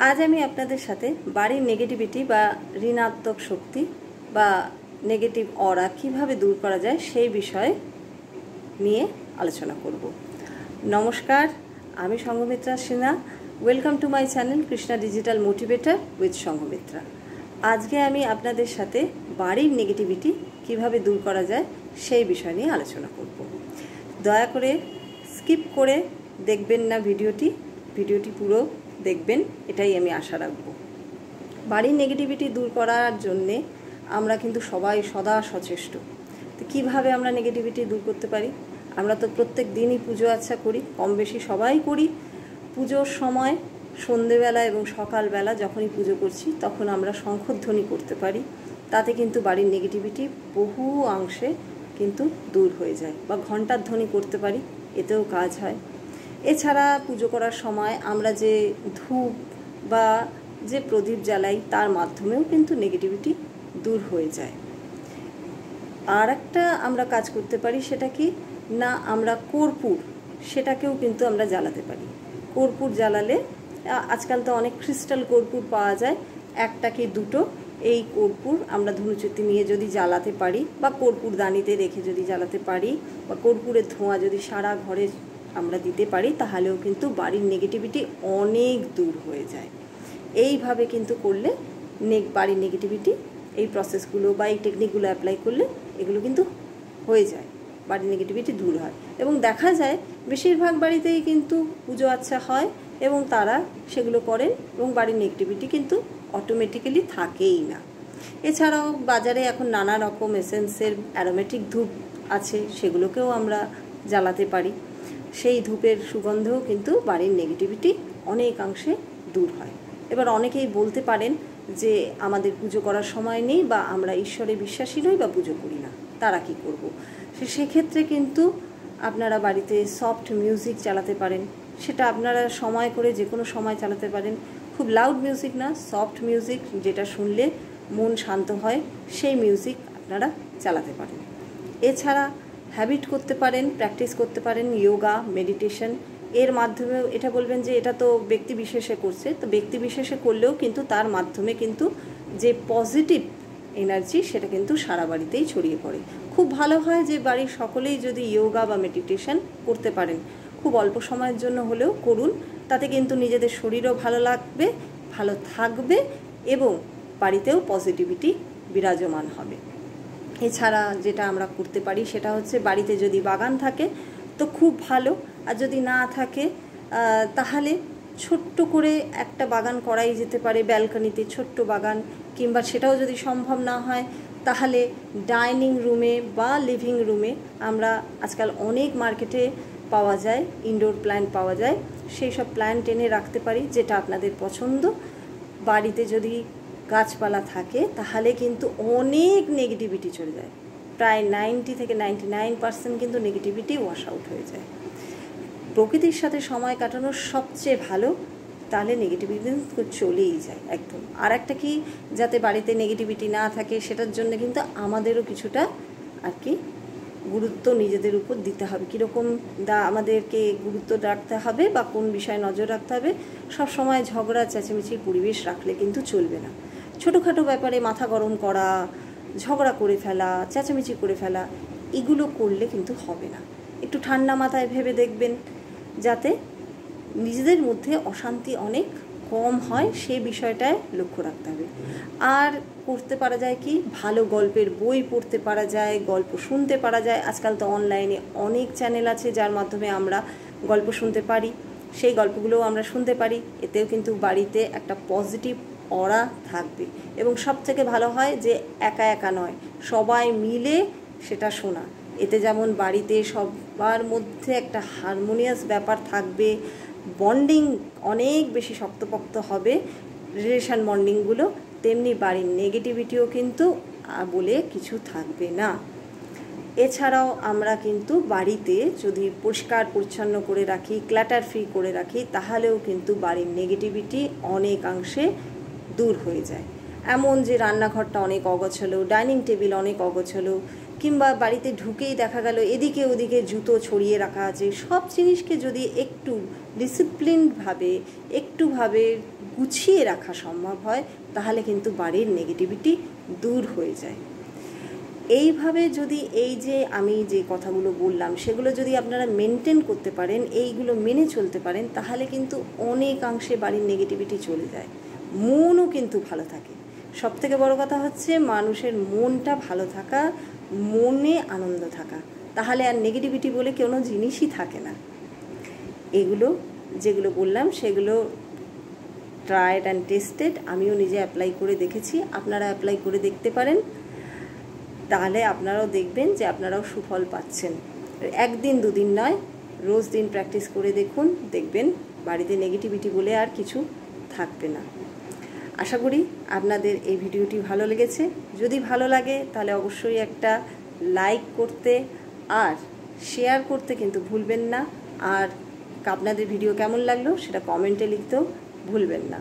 आज আমি আপনাদের সাথে বাড়ির নেগেটিভিটি বা ঋণাত্মক শক্তি বা নেগেটিভ অরা কিভাবে দূর করা যায় সেই বিষয়ে নিয়ে আলোচনা করব। নমস্কার, আমি Sanghamitra Sinha. Welcome to my channel Krishna digital motivator with Sanghamitra. আজকে আমি আপনাদের সাথে বাড়ির নেগেটিভিটি কিভাবে দূর করা যায় সেই বিষয় নিয়ে আলোচনা করব। দয়া করে স্কিপ করে দেখবেন না ভিডিওটি পুরো দেখবেন, এটাই আমি আশা রাখব। বাড়ির নেগেটিভিটি দূর করার জন্যে আমরা কিন্তু সবাই সদা সচেষ্ট। তো কীভাবে আমরা নেগেটিভিটি দূর করতে পারি? আমরা তো প্রত্যেক দিনই পুজো আচ্ছা করি, কম বেশি সবাই করি। পুজোর সময় সন্ধেবেলা এবং সকালবেলা যখনই পুজো করছি তখন আমরা শঙ্খধ্বনি করতে পারি। তাতে কিন্তু বাড়ির নেগেটিভিটি বহু অংশে কিন্তু দূর হয়ে যায়। বা ঘণ্টার ধ্বনি করতে পারি, এতেও কাজ হয়। এছাড়া পুজো করার সময় আমরা যে ধূপ বা যে প্রদীপ জ্বালাই তার মাধ্যমেও কিন্তু নেগেটিভিটি দূর হয়ে যায়। আর একটা আমরা কাজ করতে পারি, সেটা কি না, আমরা কর্পূর সেটাকেও কিন্তু আমরা জ্বালাতে পারি। কর্পূর জ্বালালে আজকাল তো অনেক ক্রিস্টাল কর্পূর পাওয়া যায়, একটা কি দুটো এই কর্পূর আমরা ধনুচুতি নিয়ে যদি জ্বালাতে পারি বা কর্পূর দানিতে রেখে যদি জ্বালাতে পারি বা কর্পূরের ধোঁয়া যদি সারা ঘরে আমরা দিতে পারি, তাহলেও কিন্তু বাড়ির নেগেটিভিটি অনেক দূর হয়ে যায়। এইভাবে কিন্তু করলে বাড়ির নেগেটিভিটি, এই প্রসেসগুলো বা এই টেকনিকগুলো অ্যাপ্লাই করলে এগুলো কিন্তু হয়ে যায়, বাড়ির নেগেটিভিটি দূর হয়। এবং দেখা যায় বেশিরভাগ বাড়িতেই কিন্তু পুজো আচ্ছা হয় এবং তারা সেগুলো করেন এবং বাড়ির নেগেটিভিটি কিন্তু অটোমেটিক্যালি থাকেই না। এছাড়াও বাজারে এখন নানা রকম এসেন্সের অ্যারোমেটিক ধূপ আছে, সেগুলোকেও আমরা জ্বালাতে পারি। সেই ধূপের সুগন্ধেও কিন্তু বাড়ির নেগেটিভিটি অনেকাংশে দূর হয়। এবার অনেকেই বলতে পারেন যে আমাদের পুজো করার সময় নেই বা আমরা ঈশ্বরে বিশ্বাসী নই বা পুজো করি না, তারা কি করব? সেক্ষেত্রে কিন্তু আপনারা বাড়িতে সফট মিউজিক চালাতে পারেন। সেটা আপনারা সময় করে যে কোনো সময় চালাতে পারেন। খুব লাউড মিউজিক না, সফট মিউজিক, যেটা শুনলে মন শান্ত হয়, সেই মিউজিক আপনারা চালাতে পারেন। এছাড়া হ্যাবিট করতে পারেন, প্র্যাকটিস করতে পারেন যোগা, মেডিটেশন। এর মাধ্যমে এটা বলবেন যে এটা তো ব্যক্তি বিশেষে করছে, তো ব্যক্তি বিশেষে করলেও কিন্তু তার মাধ্যমে কিন্তু যে পজিটিভ এনার্জি সেটা কিন্তু সারা বাড়িতেই ছড়িয়ে পড়ে। খুব ভালো হয় যে বাড়ির সকলেই যদি যোগা বা মেডিটেশন করতে পারেন, খুব অল্প সময়ের জন্য হলেও করুন। তাতে কিন্তু নিজেদের শরীরও ভালো লাগবে, ভালো থাকবে এবং বাড়িতেও পজিটিভিটি বিরাজমান হবে। এছাড়া যেটা আমরা করতে পারি সেটা হচ্ছে, বাড়িতে যদি বাগান থাকে তো খুব ভালো, আর যদি না থাকে তাহলে ছোট্ট করে একটা বাগান করাই যেতে পারে, ব্যালকনিতে ছোট্ট বাগান। কিংবা সেটাও যদি সম্ভব না হয় তাহলে ডাইনিং রুমে বা লিভিং রুমে আমরা আজকাল অনেক মার্কেটে পাওয়া যায়, ইনডোর প্ল্যান্ট পাওয়া যায়, সেই সব প্ল্যান্ট এনে রাখতে পারি, যেটা আপনাদের পছন্দ। বাড়িতে যদি গাছপালা থাকে তাহলে কিন্তু অনেক নেগেটিভিটি চলে যায়, প্রায় 90 থেকে 99% কিন্তু নেগেটিভিটি ওয়াশ আউট হয়ে যায়। প্রকৃতির সাথে সময় কাটানো সবচেয়ে ভালো, তাহলে নেগেটিভিটি চলেই যায় একদম। আর একটা কি, যাতে বাড়িতে নেগেটিভিটি না থাকে সেটার জন্য কিন্তু আমাদেরও কিছুটা আর কি গুরুত্ব নিজেদের উপর দিতে হবে। কীরকম আমাদেরকে গুরুত্ব রাখতে হবে বা কোন বিষয়ে নজর রাখতে হবে। সব সময় ঝগড়া চেঁচামেচির পরিবেশ রাখলে কিন্তু চলবে না। ছোটোখাটো ব্যাপারে মাথা গরম করা, ঝগড়া করে ফেলা, চেঁচামেচি করে ফেলা, এগুলো করলে কিন্তু হবে না। একটু ঠান্ডা মাথায় ভেবে দেখবেন, যাতে নিজেদের মধ্যে অশান্তি অনেক কম হয়, সেই বিষয়টায় লক্ষ্য রাখতে হবে। আর করতে পারা যায় কি, ভালো গল্পের বই পড়তে পারা যায়, গল্প শুনতে পারা যায়। আজকাল তো অনলাইনে অনেক চ্যানেল আছে যার মাধ্যমে আমরা গল্প শুনতে পারি, সেই গল্পগুলোও আমরা শুনতে পারি। এতেও কিন্তু বাড়িতে একটা পজিটিভ অরা থাকবে। এবং সব থেকে ভালো হয় যে একা একা নয়, সবাই মিলে সেটা শোনা। এতে যেমন বাড়িতে সবার মধ্যে একটা হারমোনিয়াস ব্যাপার থাকবে, বন্ডিং অনেক বেশি শক্তপোক্ত হবে, রিলেশন বন্ডিংগুলো, তেমনি বাড়ির নেগেটিভিটিও কিন্তু বলে কিছু থাকবে না। এছাড়াও আমরা কিন্তু বাড়িতে যদি পরিষ্কার পরিচ্ছন্ন করে রাখি, ক্ল্যাটার ফ্রি করে রাখি, তাহলেও কিন্তু বাড়ির নেগেটিভিটি অনেকাংশে দূর হয়ে যায়। এমন যে রান্নাঘরটা অনেক অগোছালো, ডাইনিং টেবিল অনেক অগোছালো, কিংবা বাড়িতে ঢুকেই দেখা গেল এদিকে ওদিকে জুতো ছড়িয়ে রাখা আছে, সব জিনিসকে যদি একটু ডিসিপ্লিনভাবে গুছিয়ে রাখা সম্ভব হয়, তাহলে কিন্তু বাড়ির নেগেটিভিটি দূর হয়ে যায়। এইভাবে যদি এই যে আমি যে কথাগুলো বললাম সেগুলো যদি আপনারা মেনটেন করতে পারেন, এইগুলো মেনে চলতে পারেন, তাহলে কিন্তু অনেকাংশে বাড়ির নেগেটিভিটি চলে যায়, মনও কিন্তু ভালো থাকে। সবথেকে বড় কথা হচ্ছে মানুষের মনটা ভালো থাকা, মনে আনন্দ থাকা, তাহলে আর নেগেটিভিটি বলে কোনো জিনিসই থাকে না। এগুলো যেগুলো বললাম সেগুলো ট্রাইড অ্যান্ড টেস্টেড, আমিও নিজে অ্যাপ্লাই করে দেখেছি, আপনারা অ্যাপ্লাই করে দেখতে পারেন, তাহলে আপনারাও দেখবেন যে আপনারাও সুফল পাচ্ছেন। একদিন দুদিন নয়, রোজ দিন প্র্যাকটিস করে দেখুন, দেখবেন বাড়িতে নেগেটিভিটি বলে আর কিছু থাকবে না। আশা করি আপনাদের এই ভিডিওটি ভালো লেগেছে। যদি ভালো লাগে তাহলে অবশ্যই একটা লাইক করতে আর শেয়ার করতে কিন্তু ভুলবেন না। আর আপনাদের ভিডিও কেমন লাগলো সেটা কমেন্টে লিখতেও ভুলবেন না।